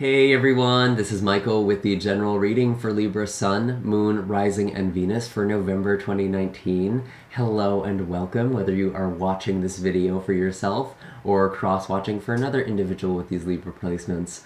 Hey everyone, this is Michael with the general reading for Libra Sun, Moon, Rising, and Venus for November 2019. Hello and welcome, whether you are watching this video for yourself or cross-watching for another individual with these Libra placements.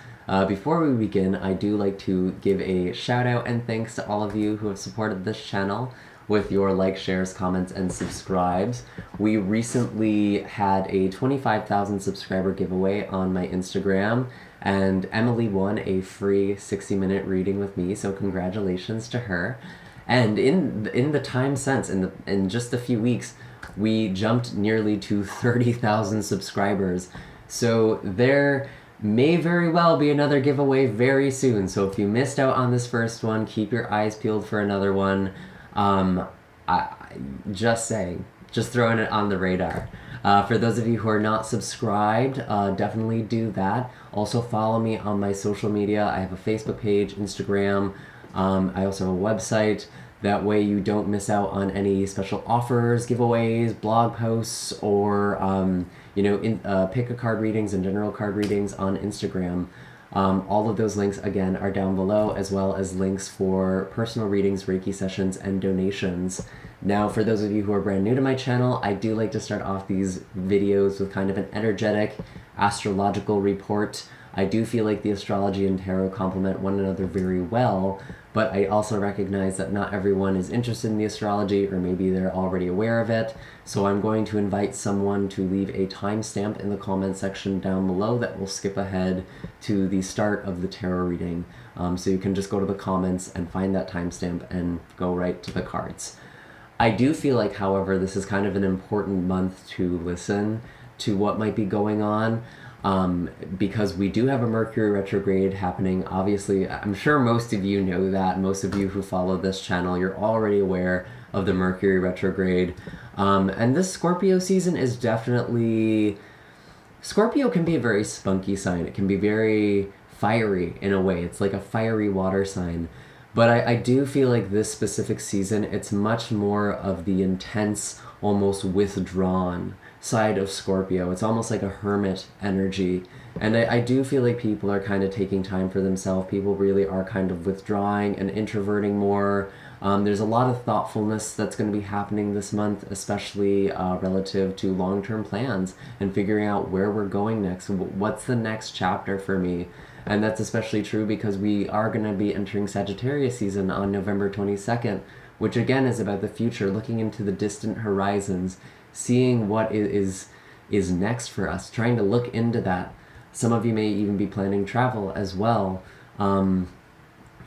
Before we begin, I do like to give a shout out and thanks to all of you who have supported this channel with your likes, shares, comments, and subscribes. We recently had a 25,000 subscriber giveaway on my Instagram, and Emily won a free 60-minute reading with me, so congratulations to her. And in the time since, in just a few weeks, we jumped nearly to 30,000 subscribers. So there may very well be another giveaway very soon. So if you missed out on this first one, keep your eyes peeled for another one. Just saying, just throwing it on the radar. For those of you who are not subscribed, definitely do that. Also follow me on my social media. I have a Facebook page, Instagram. I also have a website. That way you don't miss out on any special offers, giveaways, blog posts, or pick a card readings and general card readings on Instagram. All of those links, again, are down below, as well as links for personal readings, Reiki sessions, and donations. Now, for those of you who are brand new to my channel, I do like to start off these videos with kind of an energetic astrological report. I do feel like the astrology and tarot complement one another very well, but I also recognize that not everyone is interested in the astrology, or maybe they're already aware of it. So I'm going to invite someone to leave a timestamp in the comment section down below that will skip ahead to the start of the tarot reading. So you can just go to the comments and find that timestamp and go right to the cards. I do feel like, however, this is kind of an important month to listen to what might be going on. Because we do have a Mercury retrograde happening. Obviously, I'm sure most of you know that. Most of you who follow this channel, you're already aware of the Mercury retrograde. And this Scorpio season is definitely... Scorpio can be a very spunky sign. It can be very fiery in a way. It's like a fiery water sign. But I do feel like this specific season, it's much more of the intense, almost withdrawn side of Scorpio. It's almost like a hermit energy. And I do feel like people are kind of taking time for themselves. People really are kind of withdrawing and introverting more. There's a lot of thoughtfulness that's going to be happening this month, especially relative to long-term plans and figuring out where we're going next. What's the next chapter for me? And that's especially true because we are going to be entering Sagittarius season on November 22nd, which again is about the future, looking into the distant horizons, seeing what is next for us, trying to look into that. Some of you may even be planning travel as well,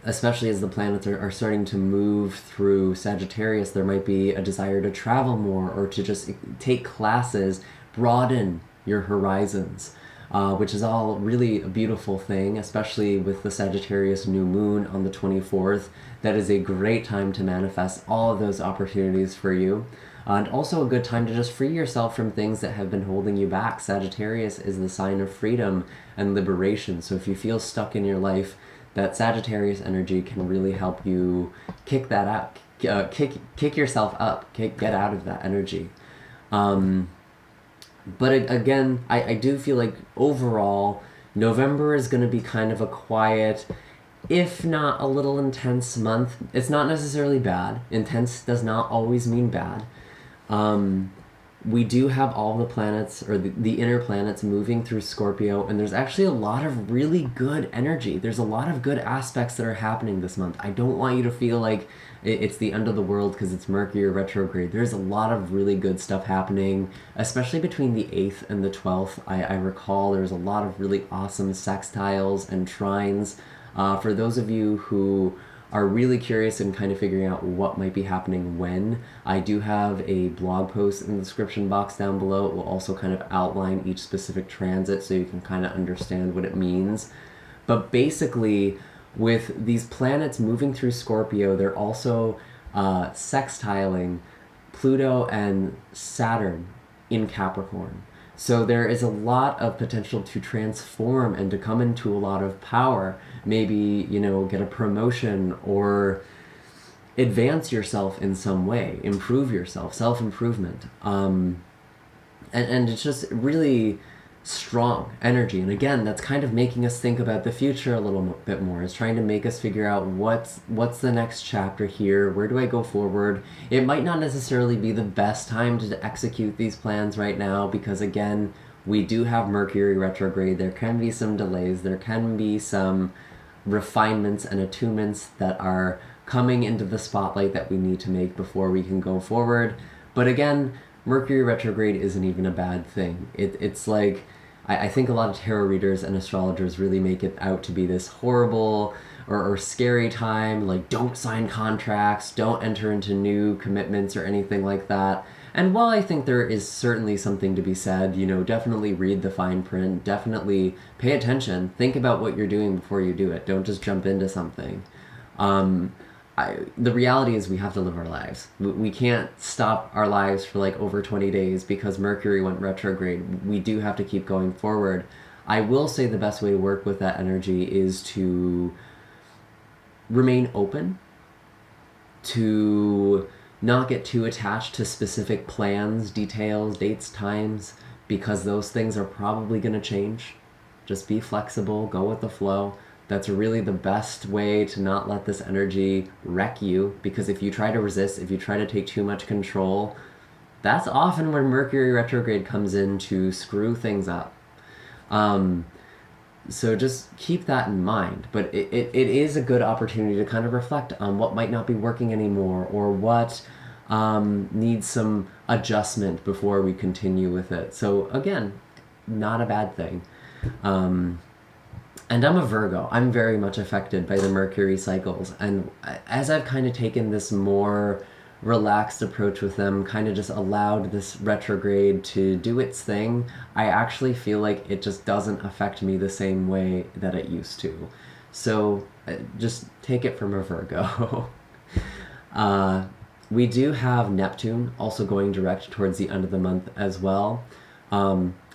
especially as the planets are starting to move through Sagittarius. There might be a desire to travel more or to just take classes, broaden your horizons. Which is all really a beautiful thing, especially with the Sagittarius new moon on the 24th. That is a great time to manifest all of those opportunities for you. And also a good time to just free yourself from things that have been holding you back. Sagittarius is the sign of freedom and liberation. So if you feel stuck in your life, that Sagittarius energy can really help you kick that out, kick yourself up, get out of that energy. But again, I do feel like overall, November is going to be kind of a quiet, if not a little intense month. It's not necessarily bad. Intense does not always mean bad. We do have all the planets, or the inner planets, moving through Scorpio, and there's actually a lot of really good energy. There's a lot of good aspects that are happening this month. I don't want you to feel like it's the end of the world because it's Mercury retrograde. There's a lot of really good stuff happening, especially between the 8th and the 12th. I recall there's a lot of really awesome sextiles and trines. For those of you who are really curious and kind of figuring out what might be happening when, I do have a blog post in the description box down below. It will also kind of outline each specific transit so you can kind of understand what it means. But basically, with these planets moving through Scorpio, they're also sextiling Pluto and Saturn in Capricorn. So there is a lot of potential to transform and to come into a lot of power. Maybe, get a promotion or advance yourself in some way, improve yourself, self-improvement. And it's just really strong energy. And again, that's kind of making us think about the future a little bit more. It's trying to make us figure out what's the next chapter here, where do I go forward. It might not necessarily be the best time to execute these plans right now, because again, we do have Mercury retrograde. There can be some delays, there can be some refinements and attunements that are coming into the spotlight that we need to make before we can go forward. But again, Mercury retrograde isn't even a bad thing. It's like, I think a lot of tarot readers and astrologers really make it out to be this horrible or scary time, like don't sign contracts, don't enter into new commitments or anything like that. And while I think there is certainly something to be said, definitely read the fine print, definitely pay attention, think about what you're doing before you do it. Don't just jump into something. The reality is we have to live our lives. We can't stop our lives for like over 20 days because Mercury went retrograde. We do have to keep going forward. I will say the best way to work with that energy is to remain open, to not get too attached to specific plans, details, dates, times, because those things are probably going to change. Just be flexible, go with the flow. That's really the best way to not let this energy wreck you, because if you try to resist, if you try to take too much control, that's often when Mercury retrograde comes in to screw things up. So just keep that in mind. But it is a good opportunity to kind of reflect on what might not be working anymore, or what needs some adjustment before we continue with it. So again, not a bad thing. And I'm a Virgo. I'm very much affected by the Mercury cycles. And as I've kind of taken this more relaxed approach with them, kind of just allowed this retrograde to do its thing, I actually feel like it just doesn't affect me the same way that it used to. So just take it from a Virgo. We do have Neptune also going direct towards the end of the month as well.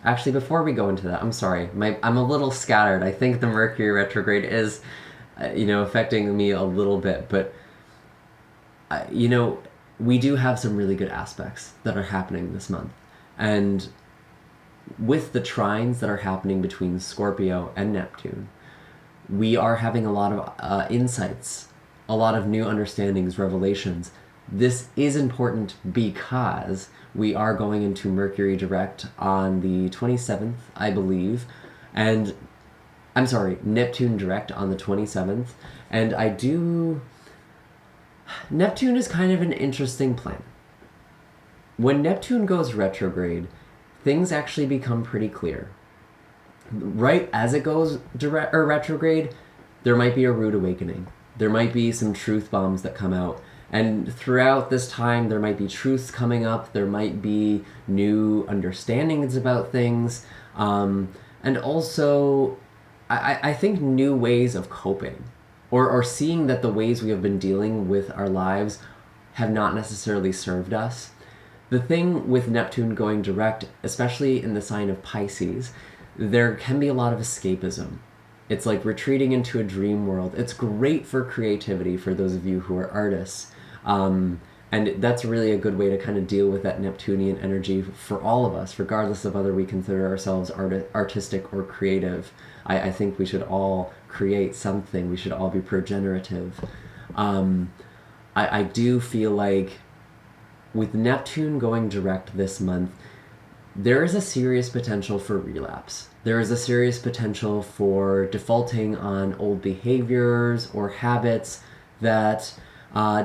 Actually, before we go into that, I'm sorry, I'm a little scattered. I think the Mercury retrograde is, affecting me a little bit, but, we do have some really good aspects that are happening this month. And with the trines that are happening between Scorpio and Neptune, we are having a lot of insights, a lot of new understandings, revelations. This is important because we are going into Mercury direct on the 27th, I believe, and I'm sorry, Neptune direct on the 27th, and Neptune is kind of an interesting planet. When Neptune goes retrograde, things actually become pretty clear. Right as it goes retrograde, there might be a rude awakening. There might be some truth bombs that come out. And throughout this time, there might be truths coming up. There might be new understandings about things. And also, I think new ways of coping. Or seeing that the ways we have been dealing with our lives have not necessarily served us. The thing with Neptune going direct, especially in the sign of Pisces, there can be a lot of escapism. It's like retreating into a dream world. It's great for creativity for those of you who are artists. And that's really a good way to kind of deal with that Neptunian energy for all of us, regardless of whether we consider ourselves artistic or creative. I think we should all create something. We should all be progenerative. I do feel like with Neptune going direct this month, there is a serious potential for relapse. There is a serious potential for defaulting on old behaviors or habits that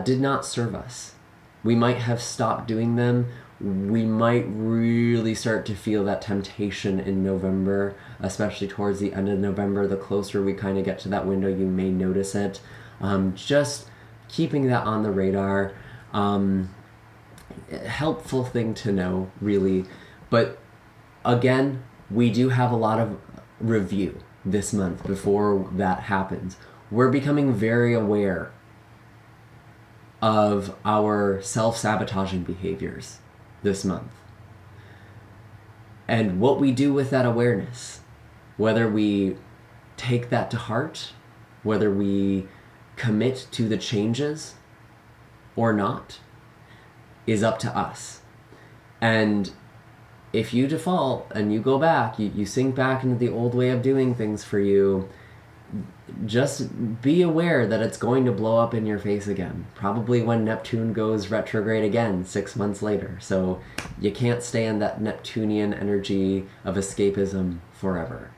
did not serve us. We might have stopped doing them. We might really start to feel that temptation in November, especially towards the end of November. The closer we kind of get to that window, you may notice it. Just keeping that on the radar. Helpful thing to know, really. But again, we do have a lot of review this month before that happens. We're becoming very aware of our self-sabotaging behaviors this month. And what we do with that awareness, whether we take that to heart, whether we commit to the changes or not, is up to us. And if you default and you go back, you sink back into the old way of doing things for you, just be aware that it's going to blow up in your face again. Probably when Neptune goes retrograde again 6 months later. So you can't stay in that Neptunian energy of escapism forever.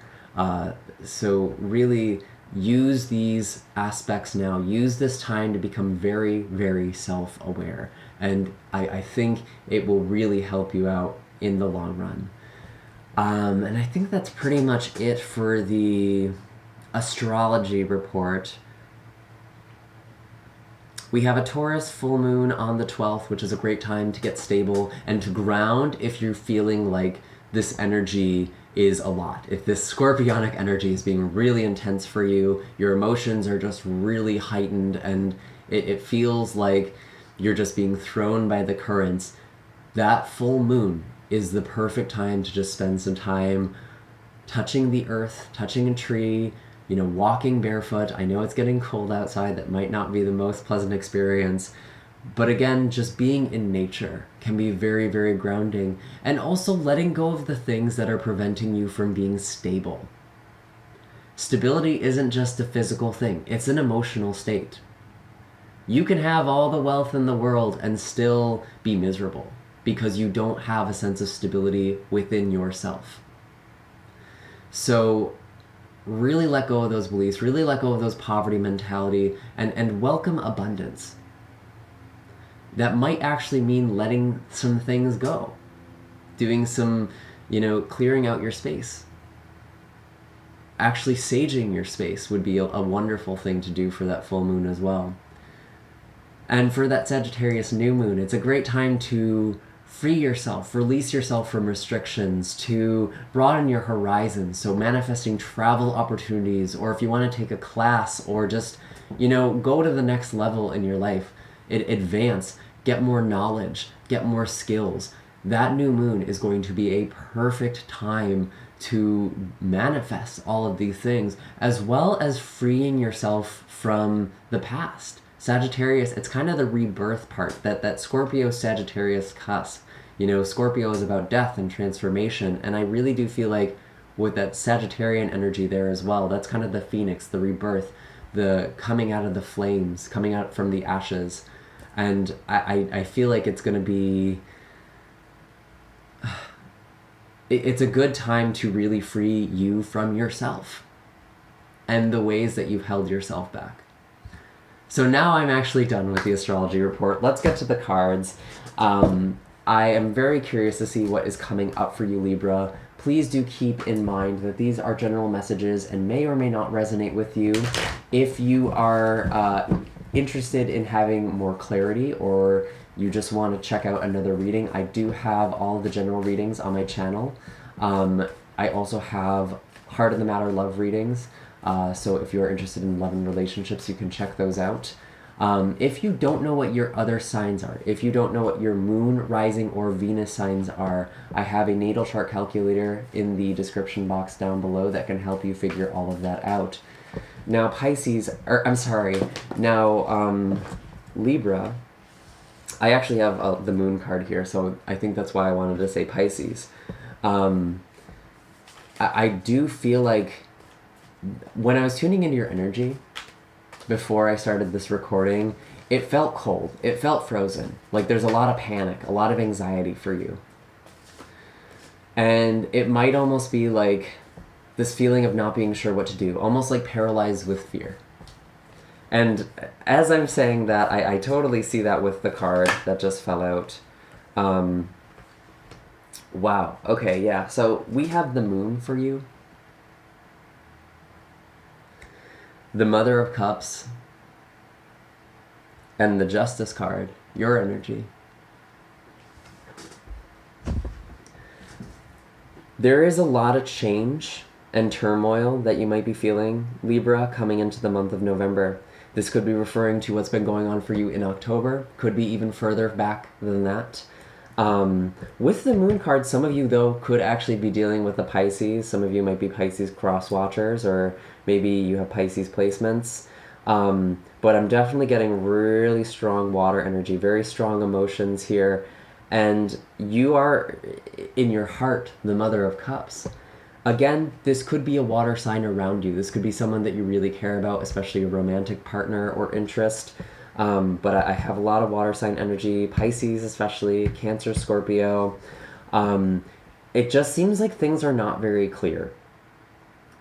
So really use these aspects now. Use this time to become very, very self-aware. And I think it will really help you out in the long run. And I think that's pretty much it for the astrology report. We have a Taurus full moon on the 12th, which is a great time to get stable and to ground if you're feeling like this energy is a lot. If this scorpionic energy is being really intense for you, your emotions are just really heightened and it feels like you're just being thrown by the currents, that full moon is the perfect time to just spend some time touching the earth, touching a tree, walking barefoot. I know it's getting cold outside. That might not be the most pleasant experience. But again, just being in nature can be very, very grounding. And also letting go of the things that are preventing you from being stable. Stability isn't just a physical thing. It's an emotional state. You can have all the wealth in the world and still be miserable because you don't have a sense of stability within yourself. So really let go of those beliefs, really let go of those poverty mentality, and welcome abundance. That might actually mean letting some things go, doing some, clearing out your space. Actually saging your space would be a wonderful thing to do for that full moon as well. And for that Sagittarius new moon, it's a great time to free yourself, release yourself from restrictions, to broaden your horizons. So manifesting travel opportunities, or if you want to take a class, or just, go to the next level in your life, advance, get more knowledge, get more skills. That new moon is going to be a perfect time to manifest all of these things, as well as freeing yourself from the past. Sagittarius, it's kind of the rebirth part, that Scorpio-Sagittarius cusp. Scorpio is about death and transformation, and I really do feel like with that Sagittarian energy there as well, that's kind of the phoenix, the rebirth, the coming out of the flames, coming out from the ashes. And I feel like it's going to be... It's a good time to really free you from yourself and the ways that you've held yourself back. So now I'm actually done with the astrology report. Let's get to the cards. I am very curious to see what is coming up for you, Libra. Please do keep in mind that these are general messages and may or may not resonate with you. If you are interested in having more clarity, or you just want to check out another reading, I do have all of the general readings on my channel. I also have Heart of the Matter love readings. So if you're interested in love and relationships, you can check those out. If you don't know what your other signs are, if you don't know what your moon, rising, or Venus signs are, I have a natal chart calculator in the description box down below that can help you figure all of that out. Now Libra, I actually have the moon card here, so I think that's why I wanted to say Pisces. I do feel like when I was tuning into your energy before I started this recording, it felt cold. It felt frozen. Like there's a lot of panic, a lot of anxiety for you. And it might almost be like this feeling of not being sure what to do, almost like paralyzed with fear. And as I'm saying that, I totally see that with the card that just fell out. Wow. Okay, yeah. So we have the moon for you. The Mother of Cups. And the Justice card. Your energy. There is a lot of change and turmoil that you might be feeling, Libra, coming into the month of November. This could be referring to what's been going on for you in October. Could be even further back than that. With the moon card, some of you, though, could actually be dealing with a Pisces. Some of you might be Pisces cross-watchers, or maybe you have Pisces placements. But I'm definitely getting really strong water energy, very strong emotions here. And you are, in your heart, the Mother of Cups. Again, this could be a water sign around you. This could be someone that you really care about, especially a romantic partner or interest. But I have a lot of water sign energy, Pisces especially, Cancer, Scorpio. It just seems like things are not very clear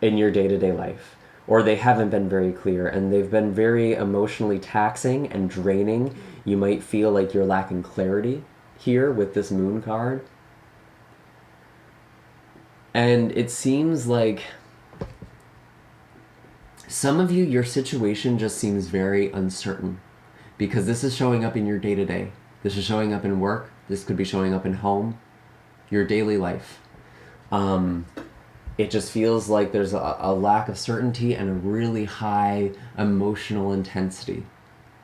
in your day-to-day life, or they haven't been very clear, and they've been very emotionally taxing and draining. You might feel like you're lacking clarity here with this moon card. And it seems like some of you, your situation just seems very uncertain, because this is showing up in your day-to-day. This is showing up in work. This could be showing up in home, your daily life. It just feels like there's a lack of certainty and a really high emotional intensity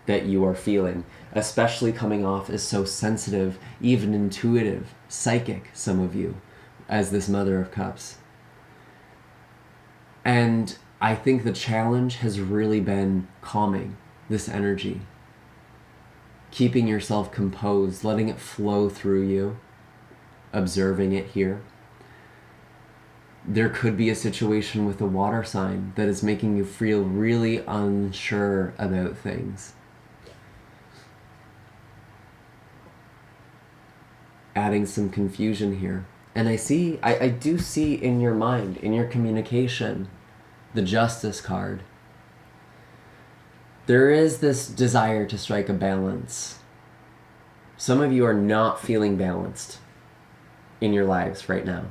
that you are feeling, especially coming off as so sensitive, even intuitive, psychic, some of you, as this Mother of Cups. And I think the challenge has really been calming this energy, keeping yourself composed, letting it flow through you, observing it here. There could be a situation with a water sign that is making you feel really unsure about things. Adding some confusion here. And I do see in your mind, in your communication, the Justice card. There is this desire to strike a balance. Some of you are not feeling balanced in your lives right now.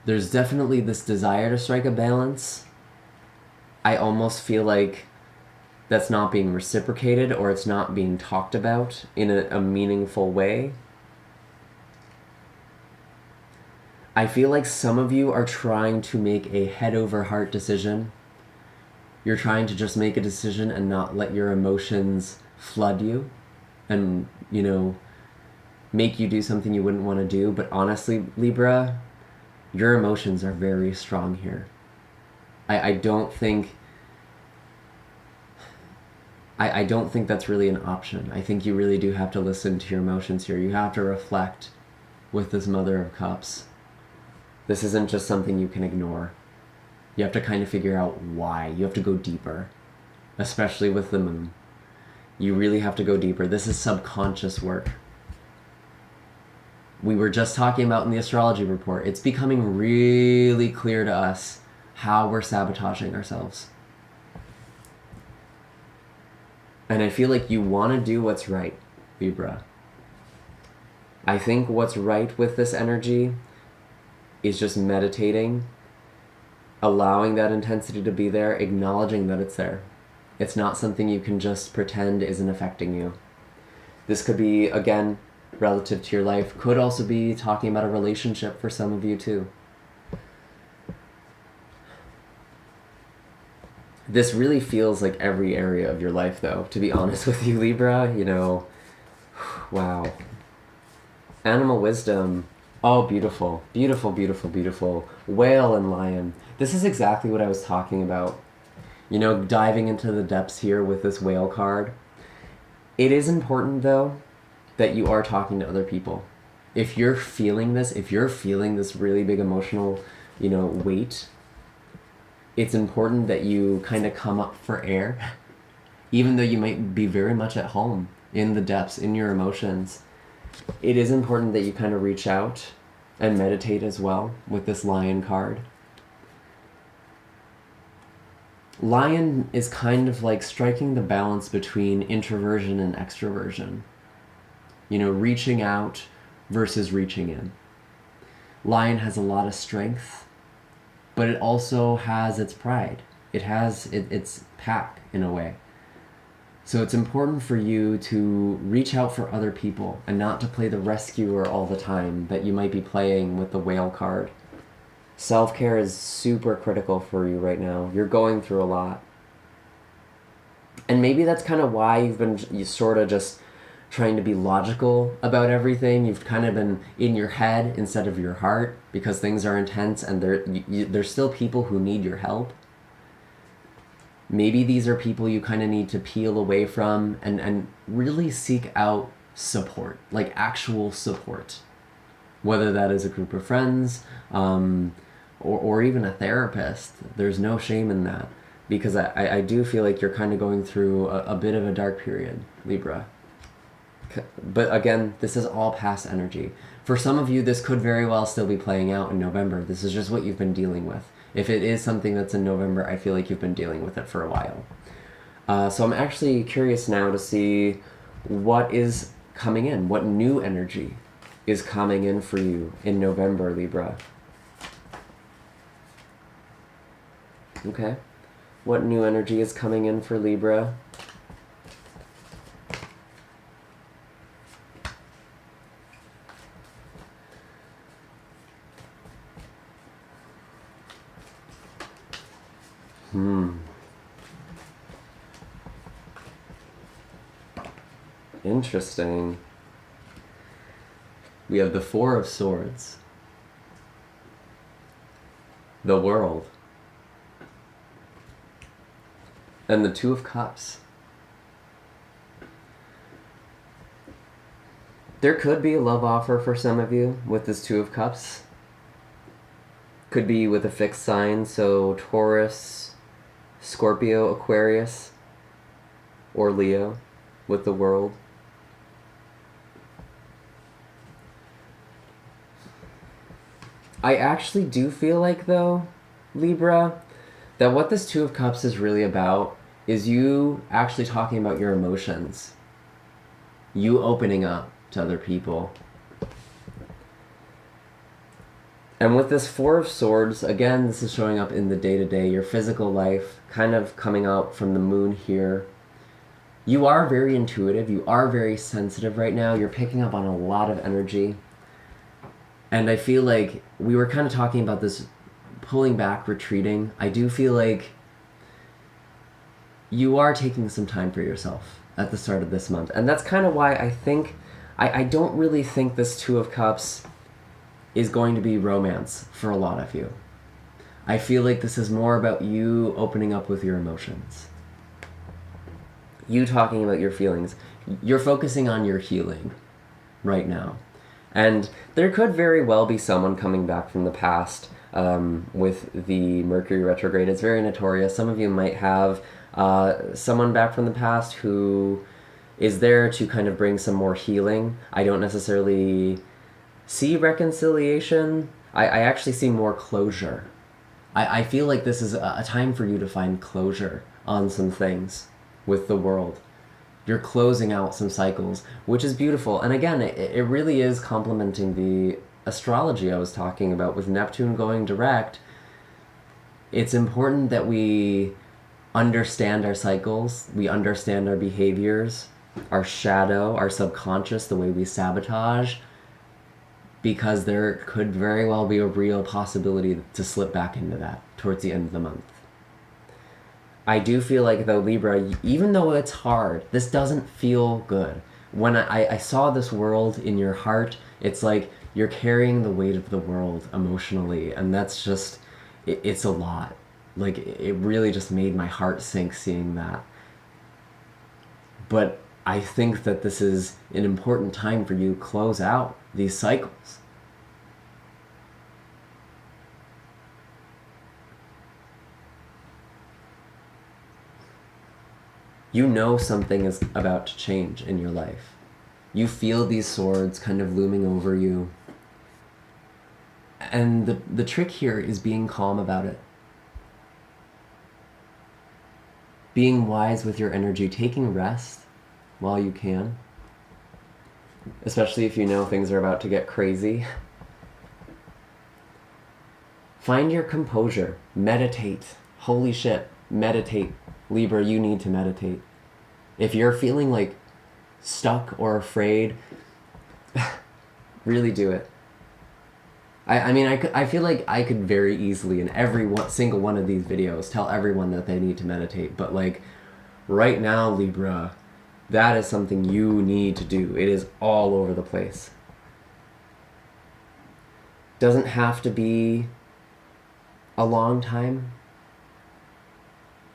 There's definitely this desire to strike a balance. I almost feel like that's not being reciprocated, or it's not being talked about in a meaningful way. I feel like some of you are trying to make a head over heart decision. You're trying to just make a decision and not let your emotions flood you and, make you do something you wouldn't want to do. But honestly, Libra, your emotions are very strong here. I don't think that's really an option. I think you really do have to listen to your emotions here. You have to reflect with this Mother of Cups. This isn't just something you can ignore. You have to kind of figure out why. You have to go deeper, especially with the moon. You really have to go deeper. This is subconscious work. We were just talking about in the astrology report, it's becoming really clear to us how we're sabotaging ourselves. And I feel like you want to do what's right, Libra. I think what's right with this energy is just meditating, allowing that intensity to be there, acknowledging that it's there. It's not something you can just pretend isn't affecting you. This could be, again, relative to your life. Could also be talking about a relationship for some of you too. This really feels like every area of your life, though, to be honest with you, Libra. Wow. Animal wisdom. Oh, beautiful. Beautiful, beautiful, beautiful. Whale and lion. This is exactly what I was talking about. Diving into the depths here with this whale card. It is important, though, that you are talking to other people. If you're feeling this really big emotional, weight, it's important that you kind of come up for air, even though you might be very much at home in the depths, in your emotions. It is important that you kind of reach out and meditate as well with this lion card. Lion is kind of like striking the balance between introversion and extroversion. Reaching out versus reaching in. Lion has a lot of strength, but it also has its pride. It has its pack in a way. So it's important for you to reach out for other people and not to play the rescuer all the time that you might be playing with the whale card. Self-care is super critical for you right now. You're going through a lot. And maybe that's kind of why you sort of just trying to be logical about everything. You've kind of been in your head instead of your heart because things are intense and there's still people who need your help. Maybe these are people you kind of need to peel away from and really seek out support, like actual support. Whether that is a group of friends, or even a therapist, there's no shame in that. Because I do feel like you're kind of going through a bit of a dark period, Libra. But again, this is all past energy. For some of you, this could very well still be playing out in November. This is just what you've been dealing with. If it is something that's in November, I feel like you've been dealing with it for a while. So I'm actually curious now to see what is coming in. What new energy is coming in for you in November, Libra? Okay. What new energy is coming in for Libra? Interesting. We have the Four of Swords. The World. And the Two of Cups. There could be a love offer for some of you with this Two of Cups. Could be with a fixed sign, so Taurus, Scorpio, Aquarius, or Leo with the World. I actually do feel like, though, Libra, that what this Two of Cups is really about is you actually talking about your emotions. You opening up to other people. And with this Four of Swords, again, this is showing up in the day-to-day, your physical life, kind of coming out from the moon here. You are very intuitive. You are very sensitive right now. You're picking up on a lot of energy. And I feel like we were kind of talking about this pulling back, retreating. I do feel like you are taking some time for yourself at the start of this month. And that's kind of why I think, I don't really think this Two of Cups is going to be romance for a lot of you. I feel like this is more about you opening up with your emotions. You talking about your feelings. You're focusing on your healing right now. And there could very well be someone coming back from the past with the Mercury retrograde. It's very notorious. Some of you might have someone back from the past who is there to kind of bring some more healing. I don't necessarily see reconciliation. I actually see more closure. I feel like this is a time for you to find closure on some things with the world. You're closing out some cycles, which is beautiful. And again, it really is complementing the astrology I was talking about with Neptune going direct. It's important that we understand our cycles, we understand our behaviors, our shadow, our subconscious, the way we sabotage, because there could very well be a real possibility to slip back into that towards the end of the month. I do feel like, though, Libra, even though it's hard, this doesn't feel good. When I saw this world in your heart, it's like you're carrying the weight of the world emotionally, and that's just, it's a lot. Like, it really just made my heart sink seeing that. But I think that this is an important time for you to close out these cycles. You know something is about to change in your life. You feel these swords kind of looming over you. And the trick here is being calm about it. Being wise with your energy, taking rest while you can. Especially if you know things are about to get crazy. Find your composure. Meditate. Holy shit. Meditate. Libra, you need to meditate. If you're feeling like stuck or afraid, really do it. I feel like I could very easily in single one of these videos tell everyone that they need to meditate, but like right now, Libra, that is something you need to do. It is all over the place. Doesn't have to be a long time.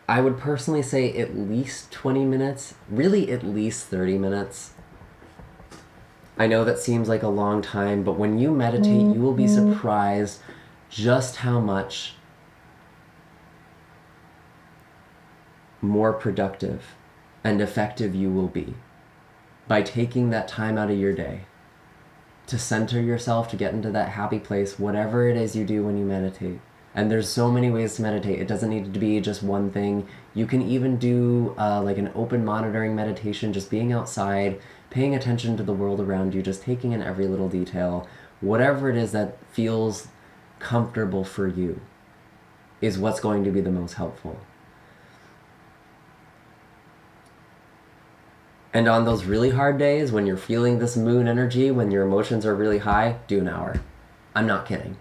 I would personally say at least 20 minutes, really at least 30 minutes. I know that seems like a long time, but when you meditate, you will be surprised just how much more productive and effective you will be by taking that time out of your day to center yourself, to get into that happy place, whatever it is you do when you meditate. And there's so many ways to meditate. It doesn't need to be just one thing. You can even do like an open monitoring meditation, just being outside, paying attention to the world around you, just taking in every little detail. Whatever it is that feels comfortable for you is what's going to be the most helpful. And on those really hard days, when you're feeling this moon energy, when your emotions are really high, do an hour. I'm not kidding.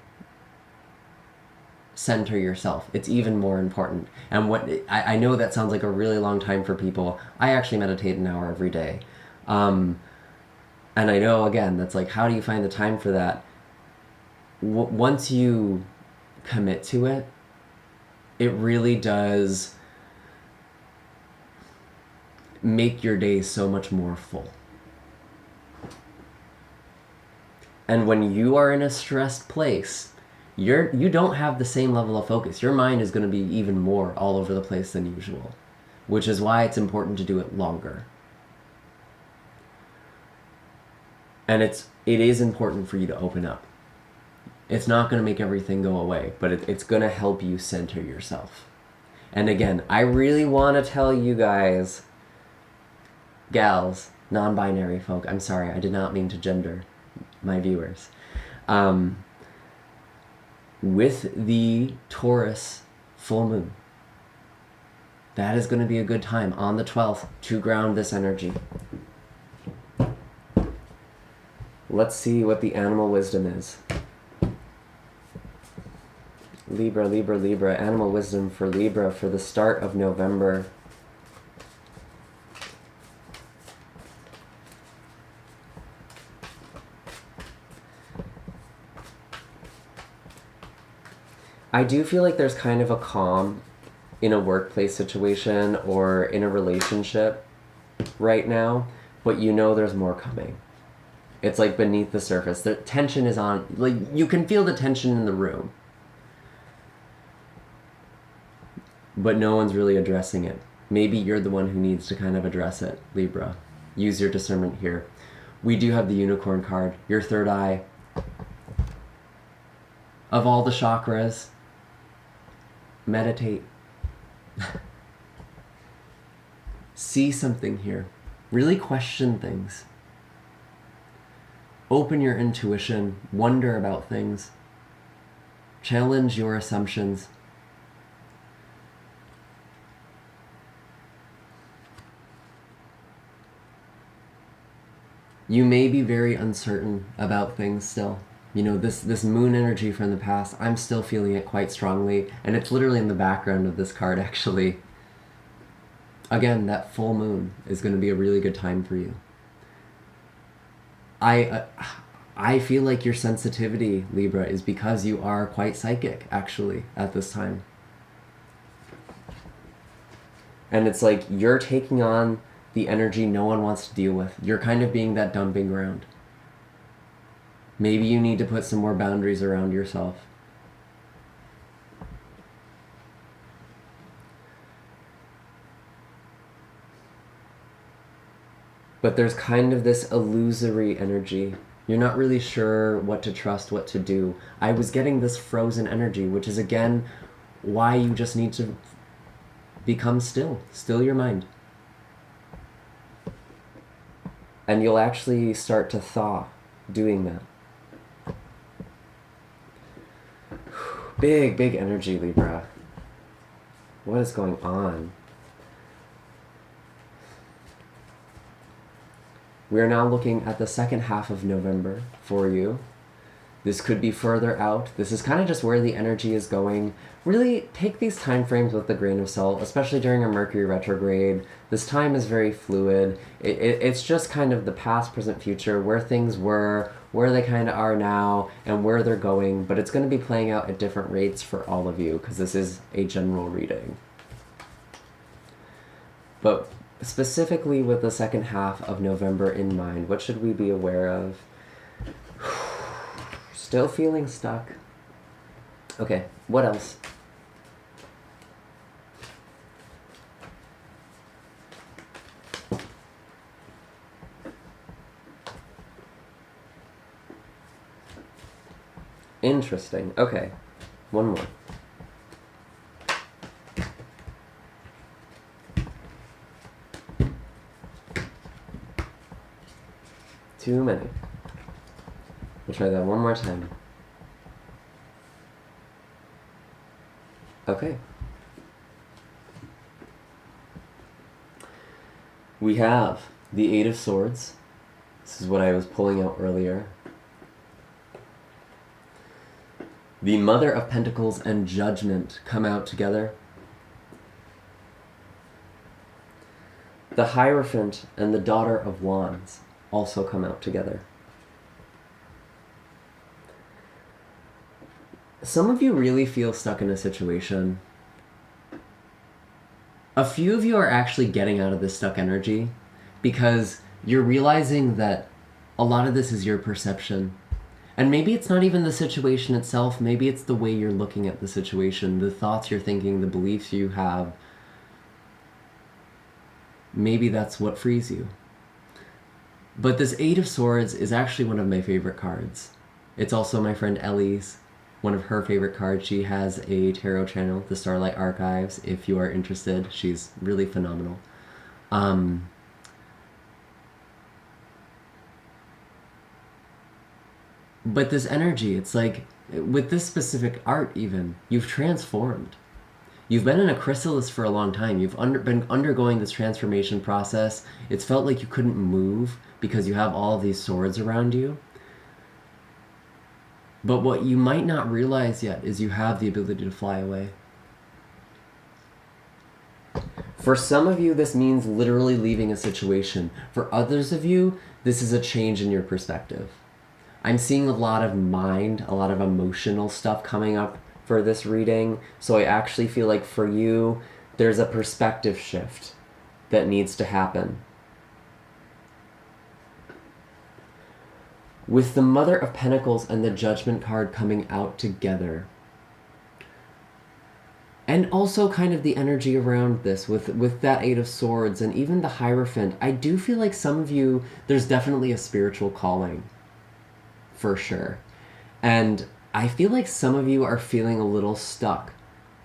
Center yourself. It's even more important. And what I know that sounds like a really long time for people. I actually meditate an hour every day. And I know, again, that's like, how do you find the time for that? Once you commit to it, it really does make your day so much more full. And when you are in a stressed place, you don't have the same level of focus. Your mind is going to be even more all over the place than usual, which is why it's important to do it longer. And it is important for you to open up. It's not going to make everything go away, but it's going to help you center yourself. And again, I really want to tell you guys, gals, non-binary folk, I'm sorry, I did not mean to gender my viewers. With the Taurus full moon, that is going to be a good time on the 12th to ground this energy. Let's see what the animal wisdom is. Libra, Libra, Libra. Animal wisdom for Libra for the start of November. I do feel like there's kind of a calm in a workplace situation or in a relationship right now, but you know there's more coming. It's like beneath the surface. The tension is on, like you can feel the tension in the room, but no one's really addressing it. Maybe you're the one who needs to kind of address it, Libra. Use your discernment here. We do have the unicorn card, your third eye. Of all the chakras, meditate. See something here. Really question things. Open your intuition. Wonder about things. Challenge your assumptions. You may be very uncertain about things still. You know, this moon energy from the past, I'm still feeling it quite strongly, and it's literally in the background of this card, actually. Again, that full moon is going to be a really good time for you. I feel like your sensitivity, Libra, is because you are quite psychic, actually, at this time. And it's like you're taking on the energy no one wants to deal with. You're kind of being that dumping ground. Maybe you need to put some more boundaries around yourself. But there's kind of this illusory energy. You're not really sure what to trust, what to do. I was getting this frozen energy, which is again why you just need to become still. Still your mind. And you'll actually start to thaw doing that. Big, big energy, Libra. What is going on? We're now looking at the second half of November for you. This could be further out. This is kind of just where the energy is going. Really take these time frames with a grain of salt, especially during a Mercury retrograde. This time is very fluid. It's just kind of the past, present, future, where things were, where they kind of are now, and where they're going. But it's going to be playing out at different rates for all of you, because this is a general reading. But specifically with the second half of November in mind, what should we be aware of? Still feeling stuck. Okay, what else? Interesting. Okay, one more. Too many. We'll try that one more time. Okay. We have the Eight of Swords. This is what I was pulling out earlier. The Mother of Pentacles and Judgment come out together. The Hierophant and the Daughter of Wands also come out together. Some of you really feel stuck in a situation. A few of you are actually getting out of this stuck energy because you're realizing that a lot of this is your perception. And maybe it's not even the situation itself, maybe it's the way you're looking at the situation, the thoughts you're thinking, the beliefs you have. Maybe that's what frees you. But this Eight of Swords is actually one of my favorite cards. It's also my friend Ellie's, one of her favorite cards. She has a tarot channel, the Starlight Archives, if you are interested. She's really phenomenal. But this energy, it's like, with this specific art even, you've transformed. You've been in a chrysalis for a long time. You've been undergoing this transformation process. It's felt like you couldn't move because you have all of these swords around you. But what you might not realize yet is you have the ability to fly away. For some of you, this means literally leaving a situation. For others of you, this is a change in your perspective. I'm seeing a lot of mind, a lot of emotional stuff coming up for this reading. So I actually feel like for you, there's a perspective shift that needs to happen. With the Mother of Pentacles and the Judgment card coming out together, and also kind of the energy around this with that Eight of Swords and even the Hierophant, I do feel like some of you, there's definitely a spiritual calling, for sure. And I feel like some of you are feeling a little stuck.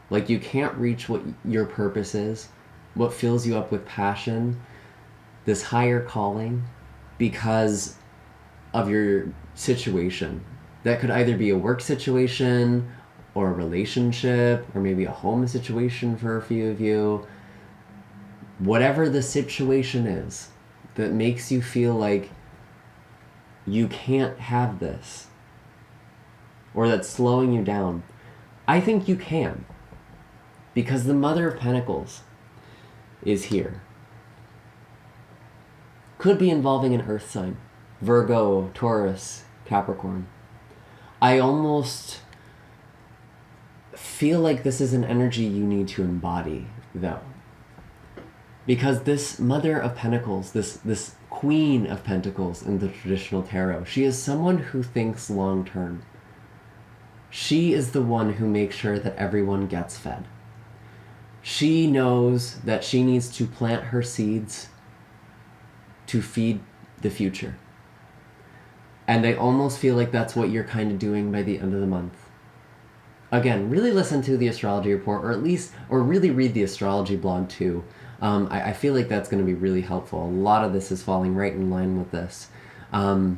Like you can't reach what your purpose is, what fills you up with passion, this higher calling, because of your situation. That could either be a work situation or a relationship or maybe a home situation for a few of you. Whatever the situation is that makes you feel like you can't have this or that's slowing you down, I think you can, because the Mother of Pentacles is here. Could be involving an earth sign. Virgo, Taurus, Capricorn. I almost feel like this is an energy you need to embody, though. Because this Mother of Pentacles, this Queen of Pentacles in the traditional tarot, she is someone who thinks long term. She is the one who makes sure that everyone gets fed. She knows that she needs to plant her seeds to feed the future. And I almost feel like that's what you're kind of doing by the end of the month. Again, really listen to the astrology report, or really read the astrology blog too. I feel like that's going to be really helpful. A lot of this is falling right in line with this.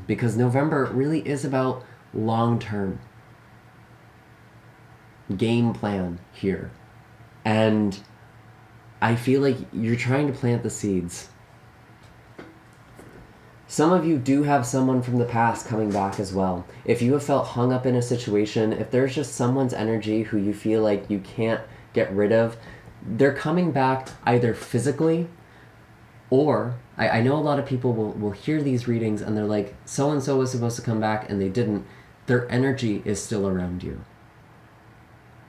Because November really is about long-term game plan here. And I feel like you're trying to plant the seeds. Some of you do have someone from the past coming back as well. If you have felt hung up in a situation, if there's just someone's energy who you feel like you can't get rid of, they're coming back either physically or, I know a lot of people will hear these readings and they're like, so-and-so was supposed to come back and they didn't. Their energy is still around you.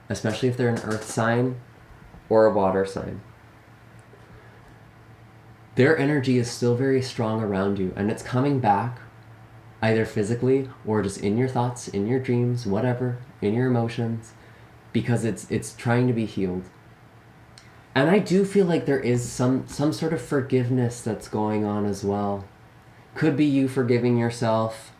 Especially if they're an earth sign or a water sign. their energy is still very strong around you, and it's coming back either physically or just in your thoughts, in your dreams, whatever, in your emotions, because it's trying to be healed. And I do feel like there is some sort of forgiveness that's going on as well. Could be you forgiving yourself.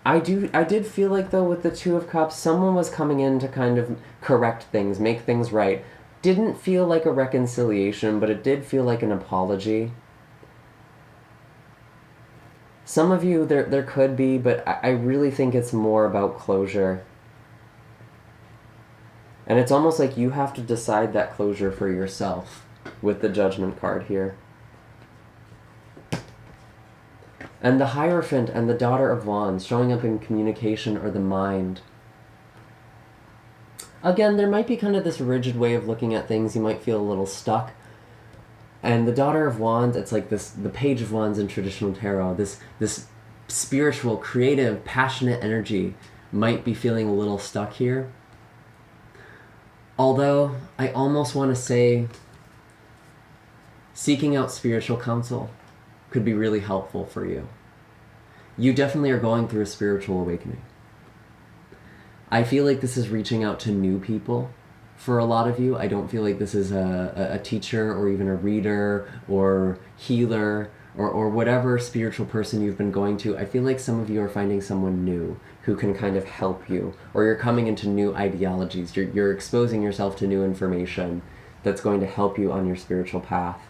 I did feel like, though, with the Two of Cups, someone was coming in to kind of correct things, make things right. Didn't feel like a reconciliation, but it did feel like an apology. Some of you, there could be, but I really think it's more about closure. And it's almost like you have to decide that closure for yourself with the Judgment card here. And the Hierophant and the Daughter of Wands showing up in communication or the mind. Again, there might be kind of this rigid way of looking at things. You might feel a little stuck. And the Daughter of Wands, it's like this, the Page of Wands in traditional tarot, this spiritual, creative, passionate energy might be feeling a little stuck here. Although, I almost want to say seeking out spiritual counsel could be really helpful for you. You definitely are going through a spiritual awakening. I feel like this is reaching out to new people for a lot of you. I don't feel like this is a teacher or even a reader or healer or whatever spiritual person you've been going to. I feel like some of you are finding someone new who can kind of help you, or you're coming into new ideologies. You're exposing yourself to new information that's going to help you on your spiritual path.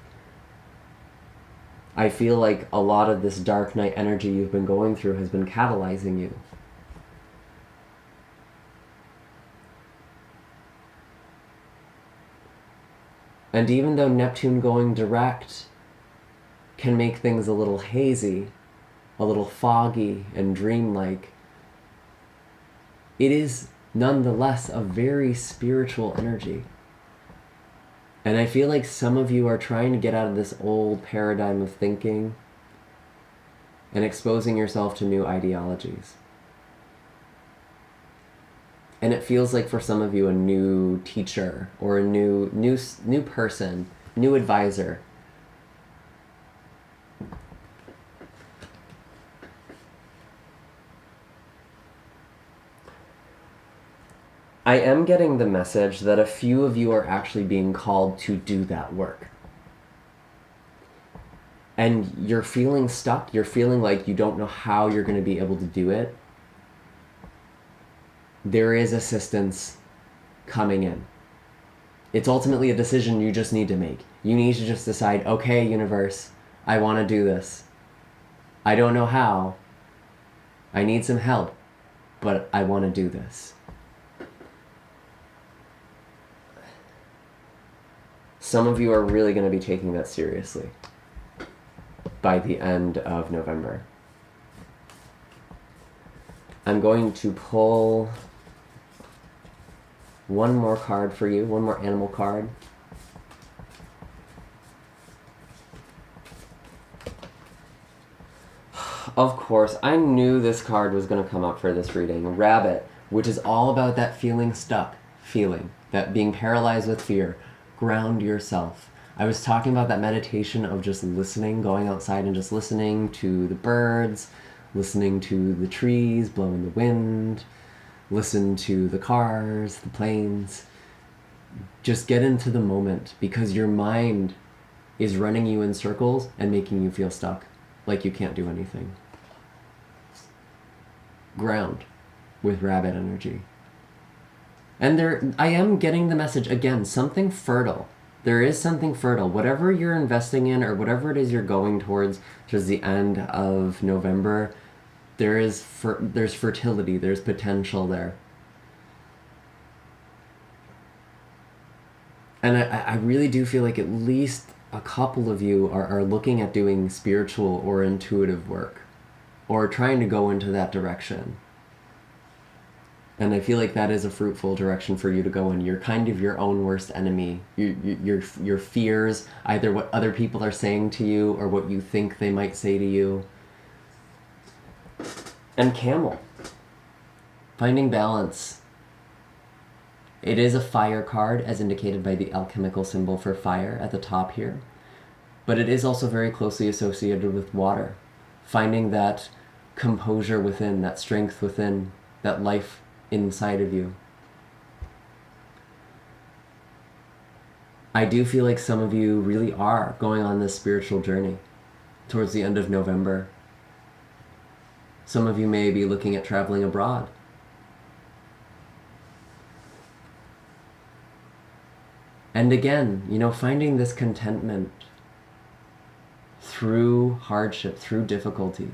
I feel like a lot of this dark night energy you've been going through has been catalyzing you. And even though Neptune going direct can make things a little hazy, a little foggy and dreamlike, it is nonetheless a very spiritual energy. And I feel like some of you are trying to get out of this old paradigm of thinking and exposing yourself to new ideologies. And it feels like for some of you a new teacher or a new person, new advisor. I am getting the message that a few of you are actually being called to do that work. And you're feeling stuck, you're feeling like you don't know how you're going to be able to do it. There is assistance coming in. It's ultimately a decision you just need to make. You need to just decide, okay, universe, I want to do this. I don't know how. I need some help, but I want to do this. Some of you are really going to be taking that seriously by the end of November. I'm going to pull one more card for you, one more animal card. Of course, I knew this card was going to come up for this reading. Rabbit, which is all about that feeling stuck feeling, that being paralyzed with fear. Ground yourself. I was talking about that meditation of just listening, going outside and just listening to the birds, listening to the trees blowing the wind, listen to the cars, the planes. Just get into the moment, because your mind is running you in circles and making you feel stuck, like you can't do anything. Ground with rabbit energy. And I am getting the message, again, something fertile. There is something fertile. Whatever you're investing in or whatever it is you're going towards the end of November, there's fertility, there's potential there. And I really do feel like at least a couple of you are looking at doing spiritual or intuitive work, or trying to go into that direction. And I feel like that is a fruitful direction for you to go in. You're kind of your own worst enemy. Your fears, either what other people are saying to you or what you think they might say to you. And Camel. Finding balance. It is a fire card, as indicated by the alchemical symbol for fire at the top here. But it is also very closely associated with water. Finding that composure within, that strength within, that life inside of you. I do feel like some of you really are going on this spiritual journey towards the end of November. Some of you may be looking at traveling abroad. And again, finding this contentment through hardship, through difficulty.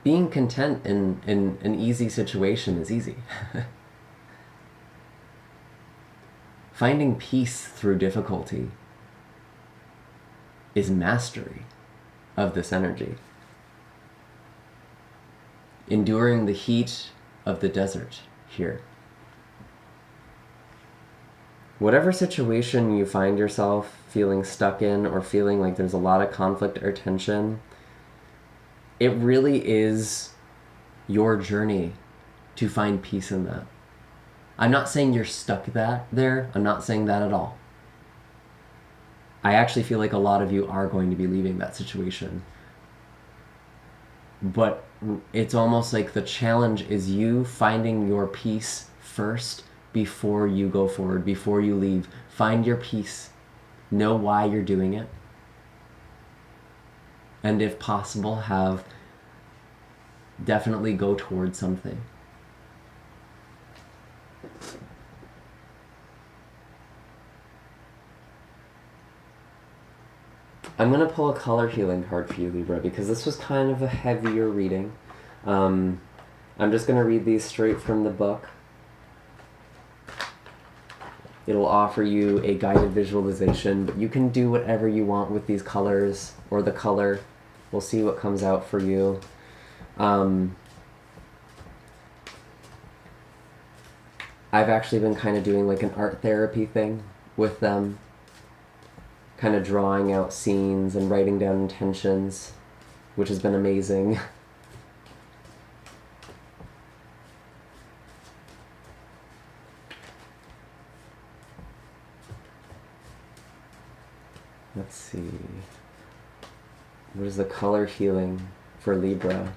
Being content in an easy situation is easy. Finding peace through difficulty is mastery of this energy. Enduring the heat of the desert here. Whatever situation you find yourself feeling stuck in or feeling like there's a lot of conflict or tension, it really is your journey to find peace in that. I'm not saying you're stuck there. I'm not saying that at all. I actually feel like a lot of you are going to be leaving that situation. But it's almost like the challenge is you finding your peace first before you go forward, before you leave. Find your peace. Know why you're doing it. And if possible, definitely go towards something. I'm going to pull a color healing card for you, Libra, because this was kind of a heavier reading. I'm just going to read these straight from the book. It'll offer you a guided visualization, but you can do whatever you want with these colors or the color. We'll see what comes out for you. I've actually been kind of doing like an art therapy thing with them, kind of drawing out scenes and writing down intentions, which has been amazing. Let's see. What is the color healing for Libra?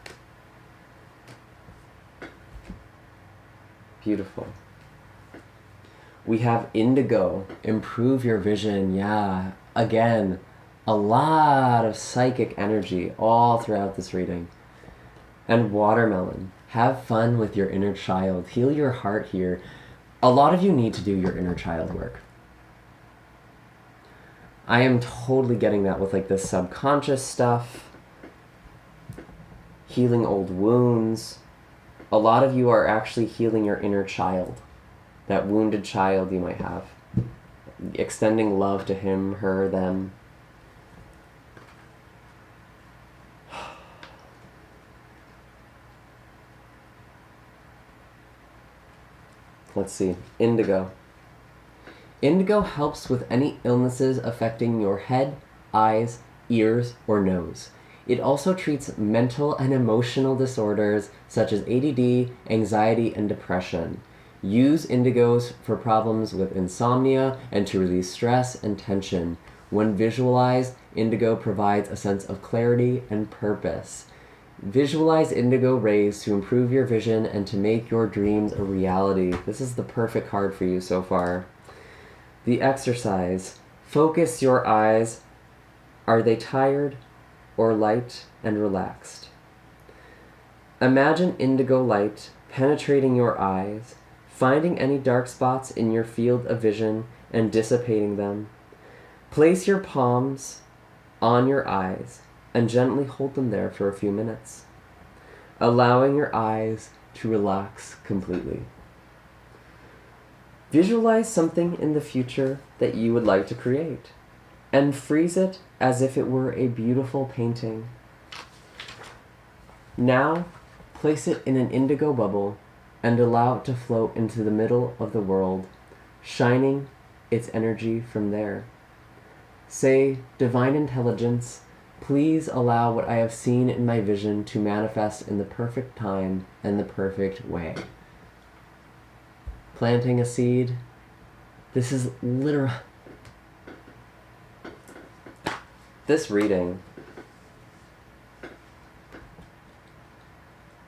Beautiful. We have indigo, improve your vision. Yeah, again, a lot of psychic energy all throughout this reading. And watermelon, have fun with your inner child. Heal your heart here. A lot of you need to do your inner child work. I am totally getting that with like this subconscious stuff, healing old wounds. A lot of you are actually healing your inner child, that wounded child you might have, extending love to him, her, them. Let's see, indigo. Indigo helps with any illnesses affecting your head, eyes, ears, or nose. It also treats mental and emotional disorders such as ADD, anxiety, and depression. Use indigos for problems with insomnia and to release stress and tension. When visualized, indigo provides a sense of clarity and purpose. Visualize indigo rays to improve your vision and to make your dreams a reality. This is the perfect card for you so far. The exercise. Focus your eyes. Are they tired or light and relaxed? Imagine indigo light penetrating your eyes, finding any dark spots in your field of vision and dissipating them. Place your palms on your eyes and gently hold them there for a few minutes, allowing your eyes to relax completely. Visualize something in the future that you would like to create, and freeze it as if it were a beautiful painting. Now, place it in an indigo bubble and allow it to float into the middle of the world, shining its energy from there. Say, Divine Intelligence, Please allow what I have seen in my vision to manifest in the perfect time and the perfect way. Planting a seed. This is literal. This reading